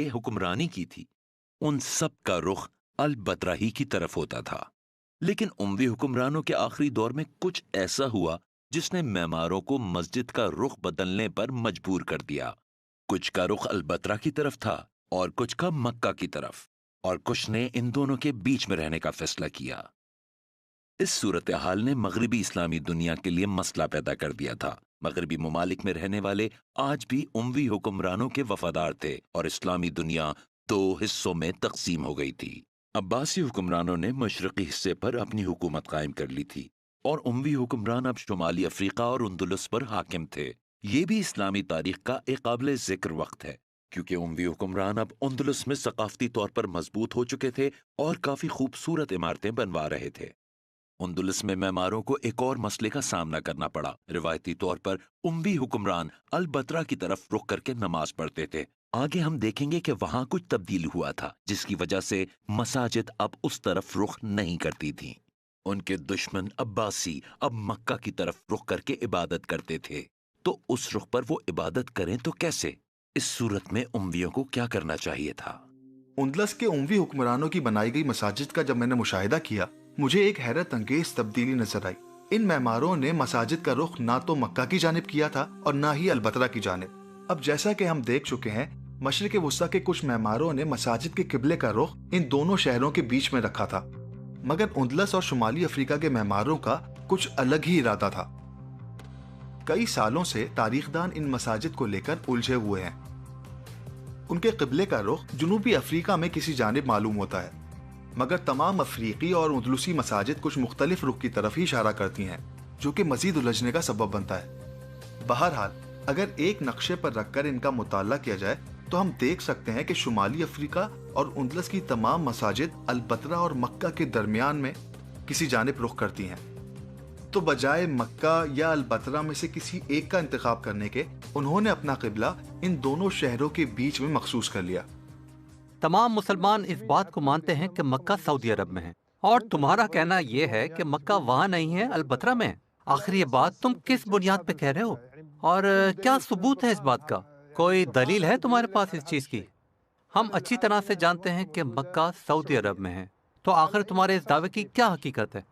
हुक्मरानी की थी, उन सब का रुख अलबतरा ही की तरफ होता था। लेकिन उमवी हुक्मरानों के आखिरी दौर में कुछ ऐसा हुआ जिसने मेमारों को मस्जिद का रुख बदलने पर मजबूर कर दिया। कुछ का रुख अलबतरा की तरफ था और कुछ का मक्का की तरफ, और कुछ ने इन दोनों के बीच में रहने का फैसला किया। इस सूरत हाल ने मगरबी इस्लामी दुनिया के लिए मसला पैदा कर दिया था। मगरबी ममालिक में रहने वाले आज भी उमवी हुक्मरानों के वफादार थे और इस्लामी दुनिया दो हिस्सों में तकसीम हो गई थी। अब्बासी हुक्मरानों ने मशरकी हिस्से पर अपनी हुकूमत कायम कर ली थी और उमवी हुक्मरान अब शुमाली अफ्रीका और उंदुलुस पर हाकिम थे। ये भी इस्लामी तारीख का एक काबिल जिक्र वक्त है, क्योंकि उमवी हुक्मरान अब उंदुलुस में सकाफती तौर पर मजबूत हो चुके थे और काफी खूबसूरत इमारतें बनवा रहे थे। उंदुलुस में मेमारों को एक और मसले का सामना करना पड़ा। रिवायती तौर पर उम्वी हुक्मरान अलबतरा की तरफ रुख करके नमाज पढ़ते थे। आगे हम देखेंगे कि वहां कुछ तब्दील हुआ था, जिसकी वजह से मसाजिद अब उस तरफ रुख नहीं करती थीं। उनके दुश्मन अब्बासी अब मक्का की तरफ रुख करके इबादत करते थे, तो उस रुख पर वो इबादत करें तो कैसे? इस सूरत में उम्वियों को क्या करना चाहिए था? उंदलस के उमवी हुक्मरानों की बनाई गई मसाजिद का जब मैंने मुशाहिदा किया, मुझे एक हैरत अंगेज तब्दीली नजर आई। इन मेमारों ने मसाजिद का रुख ना तो मक्का की जानिब किया था और ना ही अलबतरा की जानिब। अब जैसा कि हम देख चुके हैं, मशरिक वस्ता के कुछ मेमारों ने मसाजिद के किबले का रुख इन दोनों शहरों के बीच में रखा था, मगर उंदलस और शुमाली अफ्रीका के मेमारों का कुछ अलग ही इरादा था। कई सालों से तारीखदान इन मसाजिद को लेकर उलझे हुए हैं। उनके किबले का रुख जुनूबी अफ्रीका में किसी जानिब मालूम होता है, मगर तमाम अफ्रीकी और उंदलुसी मसाजिद कुछ मुख्तलिफ रुख की तरफ ही इशारा करती हैं, जो कि मजीद उलझने का सबब बनता है। बहरहाल, अगर एक नक्शे पर रखकर इनका मुताला किया जाए तो हम देख सकते हैं कि शुमाली अफ्रीका और उंदलस की तमाम मसाजिद अलबतरा और मक्का के दरमियान में किसी जानिब रुख करती हैं। तो बजाय मक्का या अलबतरा में से किसी एक का इंतखाब करने के, उन्होंने अपना किबला इन दोनों शहरों के बीच में मखसूस कर लिया। तमाम मुसलमान इस बात को मानते हैं कि मक्का सऊदी अरब में है, और तुम्हारा कहना यह है कि मक्का वहाँ नहीं है, अलबतरा में है। आखिर ये बात तुम किस बुनियाद पे कह रहे हो, और क्या सबूत है इस बात का? कोई दलील है तुम्हारे पास इस चीज की? हम अच्छी तरह से जानते हैं कि मक्का सऊदी अरब में है, तो आखिर तुम्हारे इस दावे की क्या हकीकत है?